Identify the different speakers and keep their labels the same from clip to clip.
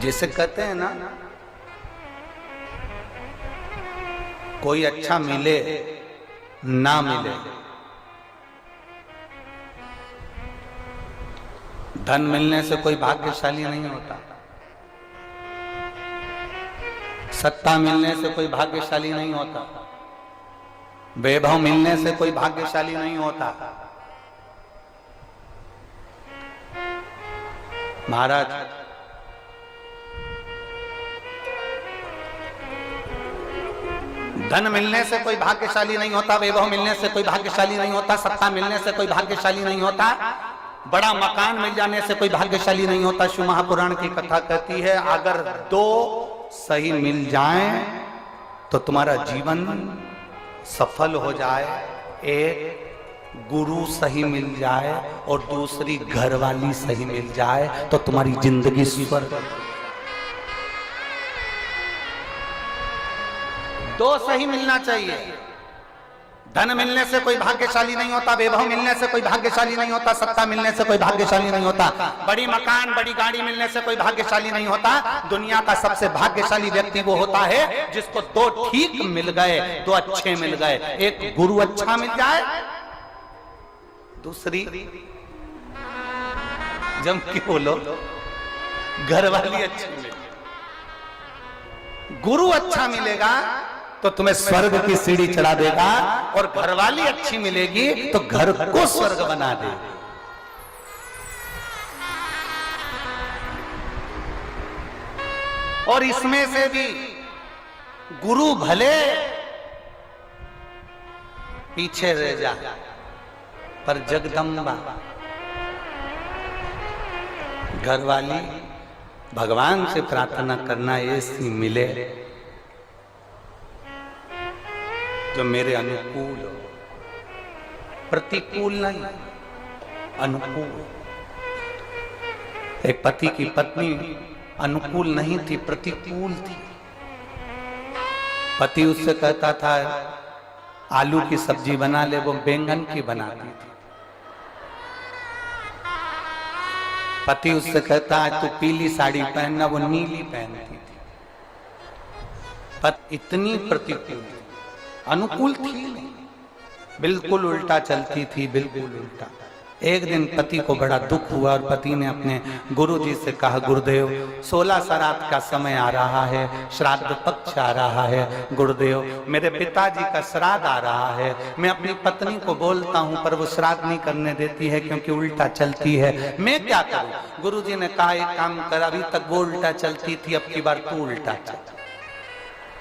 Speaker 1: जैसे कहते हैं ना, कोई अच्छा मिले ना मिले, धन मिलने से कोई भाग्यशाली नहीं होता, सत्ता मिलने से कोई भाग्यशाली नहीं होता, वैभव मिलने से कोई भाग्यशाली नहीं होता। महाराज, धन मिलने से कोई भाग्यशाली नहीं होता, वैभव मिलने से कोई भाग्यशाली नहीं होता, सत्ता मिलने से कोई भाग्यशाली नहीं होता, बड़ा मकान मिल जाने से कोई भाग्यशाली नहीं होता। शिव महापुराण की कथा कहती है, अगर दो सही मिल जाएं तो तुम्हारा जीवन सफल हो जाए। एक गुरु सही मिल जाए और दूसरी घरवाली सही मिल जाए तो तुम्हारी जिंदगी स्वर्ग। दो सही मिलना चाहिए। धन मिलने से कोई भाग्यशाली नहीं होता, वैभव मिलने से कोई भाग्यशाली नहीं होता, सत्ता मिलने से कोई भाग्यशाली नहीं होता, बड़ी मकान बड़ी गाड़ी मिलने से कोई भाग्यशाली नहीं होता। दुनिया का सबसे भाग्यशाली व्यक्ति वो होता है जिसको दो ठीक मिल गए, दो अच्छे मिल गए। एक गुरु अच्छा मिल जाए, दूसरी जम के बोलो घरवाली अच्छी मिले। गुरु अच्छा मिलेगा तो तुम्हें स्वर्ग की सीढ़ी चढ़ा देगा, और घरवाली अच्छी मिलेगी तो घर को स्वर्ग बना देगी। और इसमें से भी गुरु भले पीछे रह जा, पर जगदम्बा घरवाली भगवान से प्रार्थना करना ऐसी मिले जो मेरे अनुकूल हो, प्रतिकूल नहीं, अनुकूल। एक पति की पत्नी अनुकूल नहीं थी, प्रतिकूल थी। पति उससे कहता था आलू की सब्जी बना ले, वो बैंगन की बनाती थी। पति उससे कहता है तू पीली साड़ी पहनना, वो नीली पहनती थी। पति इतनी प्रतिकूल, अनुकूल थी नहीं, बिल्कुल उल्टा चलती थी, बिल्कुल उल्टा। एक दिन पति को बड़ा दुख हुआ और पति ने अपने गुरुजी से कहा, गुरुदेव 16 श्राद्ध का समय आ रहा है, श्राद्ध पक्ष आ रहा है, गुरुदेव मेरे पिताजी का श्राद्ध आ रहा है। मैं अपनी पत्नी को बोलता हूं पर वो श्राद्ध नहीं करने देती है क्योंकि उल्टा चलती है, मैं क्या करूं? गुरुजी ने कहा एक काम कर, अभी तक वो उल्टा चलती थी, अब की बार तू उल्टा चल।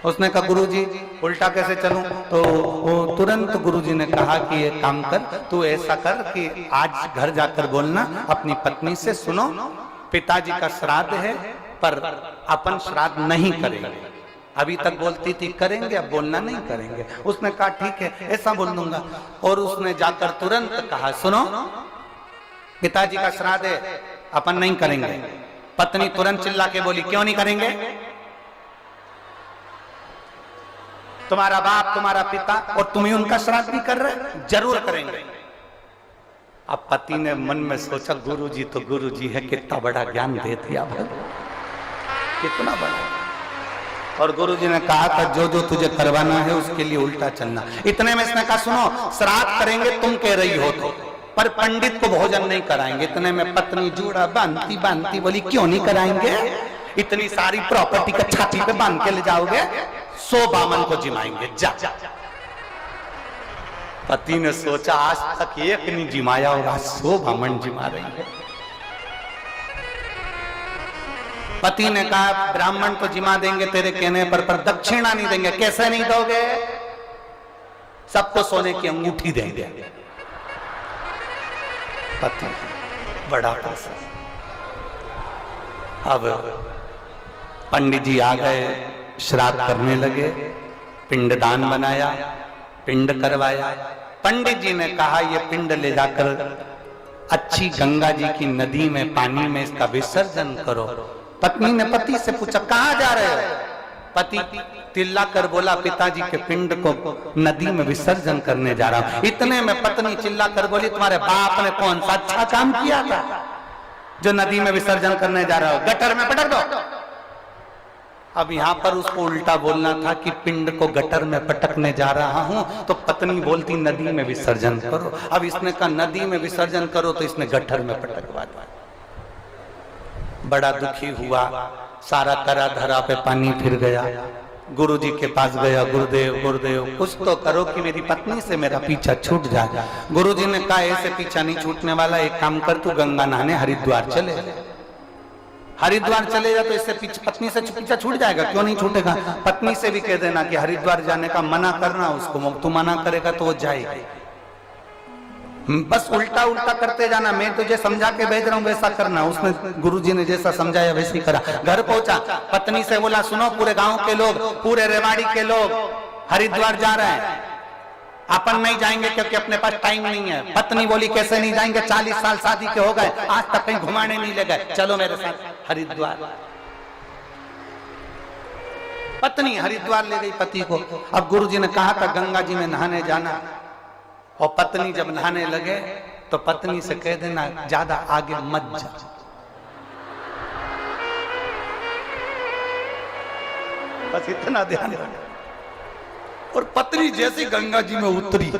Speaker 1: उसने कहा गुरुजी उल्टा कैसे चलूं? तो वो तुरंत गुरुजी ने कहा कि एक काम कर, तू ऐसा कर कि आज घर जाकर बोलना अपनी पत्नी से, सुनो पिताजी का श्राद्ध है पर अपन श्राद्ध नहीं करेंगे। अभी तक बोलती थी करेंगे, अब बोलना नहीं करेंगे। उसने कहा ठीक है ऐसा बोल दूंगा। और उसने जाकर तुरंत कहा सुनो पिताजी का श्राद्ध है, अपन नहीं करेंगे। पत्नी तुरंत चिल्ला के बोली क्यों नहीं करेंगे? तुम्हारा बाप तुम्हारा पिता और तुम ही उनका श्राद्ध भी कर रहे, जरूर करेंगे। अब पति ने मन में सोचा गुरुजी तो गुरुजी है, कितना बड़ा ज्ञान दे दिया भाई, कितना बड़ा। और गुरुजी ने कहा था जो जो तुझे करवाना है उसके लिए उल्टा चलना। इतने में इसने कहा सुनो श्राद्ध करेंगे तुम कह रही हो तो, पर पंडित को भोजन नहीं कराएंगे। इतने में पत्नी जूड़ा बांधती बांधती बोली क्यों नहीं कराएंगे? इतनी सारी प्रॉपर्टी का छाती पे बांध के ले जाओगे, 100 बामन को जिमाएंगे जा। पति ने सोचा आज तक एक नहीं जिमाया और आज 100 बामन जिमा रही है। पति ने कहा ब्राह्मण को जिमा देंगे तेरे कहने पर दक्षिणा नहीं देंगे। कैसे नहीं दोगे? सबको सोने की अंगूठी देंगे। पति बड़ा पैसा। अब पंडित जी आ गए, श्राद्ध करने लगे, पिंडदान बनाया, पिंड करवाया। पंडित जी ने कहा ये पिंड ले जाकर अच्छी गंगा जी की नदी में पानी में इसका विसर्जन करो। पत्नी ने पति से पूछा कहाँ जा रहे हो? पति तिल्ला कर बोला पिताजी के पिंड को नदी में विसर्जन करने जा रहा हूं। इतने में पत्नी चिल्ला कर बोली तुम्हारे बाप ने कौन सा अच्छा काम किया था जो नदी में विसर्जन करने जा रहा हो? गटर में पटक दो। अब यहाँ पर उसको उल्टा बोलना था कि पिंड को गटर में पटकने जा रहा हूं, तो पत्नी बोलती नदी में विसर्जन करो। अब इसने कहा नदी में विसर्जन करो, तो इसने गटर में पटकवा दिया। बड़ा दुखी हुआ, सारा करा धरा पे पानी फिर गया। गुरुजी के पास गया, गुरुदेव गुरुदेव कुछ तो करो कि मेरी पत्नी से मेरा पीछा छूट जाए। गुरुजी ने कहा ऐसे पीछा नहीं छूटने वाला, एक काम कर तू गंगा नहाने हरिद्वार चले। हरिद्वार चले जा तो इससे पत्नी से पीछा छूट जाएगा। क्यों नहीं छूटेगा? पत्नी से भी कह देना कि हरिद्वार जाने का मना करना उसको, तू मना करेगा तो वो जाएगी। बस उल्टा उल्टा करते जाना, मैं तुझे समझा के भेज रहा हूँ वैसा करना। उसने गुरुजी ने जैसा समझाया वैसे ही करा। घर पहुंचा, पत्नी से बोला सुनो पूरे गांव के लोग, पूरे रेवाड़ी के लोग हरिद्वार जा रहे हैं, अपन नहीं जाएंगे क्योंकि अपने पास टाइम नहीं है। पत्नी बोली कैसे नहीं जाएंगे, 40 साल शादी के हो गए, आज तक कहीं घुमाने नहीं ले गए, चलो मेरे साथ हरिद्वार। पत्नी हरिद्वार ले गई पति को। अब गुरुजी ने कहा था गंगा जी में नहाने जाना, और पत्नी जब नहाने लगे तो पत्नी से कह देना ज्यादा आगे मत जा। बस इतना ध्यान रखना। और पत्नी जैसी गंगा जी में उतरी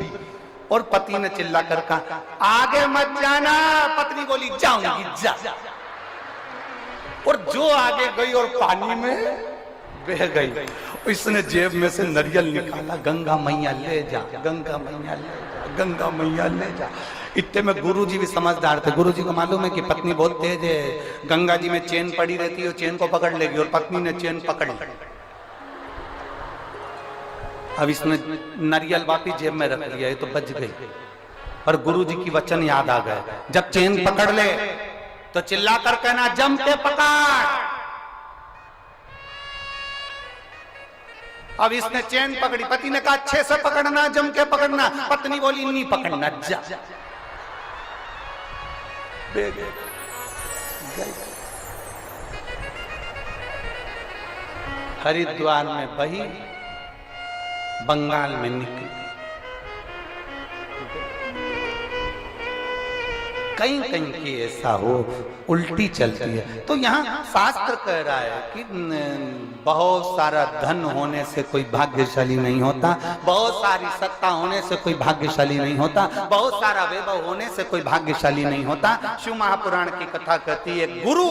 Speaker 1: और पति ने चिल्ला कर कहा आगे मत जाना। पत्नी बोली जाऊंगी जा। और जो आगे गई और पानी में बह गई। इसने जेब में से नारियल निकाला, गंगा मैया ले जा, गंगा मैया ले जा, गंगा मैया ले जा। इतने में गुरुजी भी समझदार थे। गुरुजी को मालूम है कि पत्नी बहुत तेज है, गंगा जी में चेन पड़ी रहती है, चेन को पकड़ लेगी, और पत्नी ने चेन पकड़ ली। अब इसने नारियल वापिस जेब में रख लिया, ये तो बच गई। पर गुरुजी की वचन याद आ गए, जब चेन पकड़ ले तो चिल्ला कर कहना जम के पकड़। अब इसने चेन पकड़ी, पति ने कहा अच्छे से पकड़ना, जम के पकड़ना। पत्नी बोली नहीं पकड़ना, जा। हरिद्वार में बही, बंगाल में निकली। कहीं कहीं की ऐसा हो उल्टी चलती है। तो यहाँ शास्त्र कह रहा है कि बहुत सारा धन होने से कोई भाग्यशाली नहीं होता, बहुत सारी सत्ता होने से कोई भाग्यशाली नहीं होता, बहुत सारा वैभव होने से कोई भाग्यशाली नहीं होता। शिव महापुराण की कथा कहती है गुरु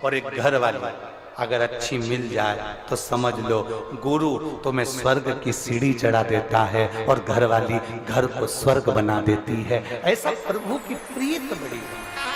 Speaker 1: और एक घर वाली अगर अच्छी मिल जाए तो समझ लो गुरु तुम्हें स्वर्ग की सीढ़ी चढ़ा देता है और घर वाली घर को स्वर्ग बना देती है। ऐसा प्रभु की प्रीत बड़ी है।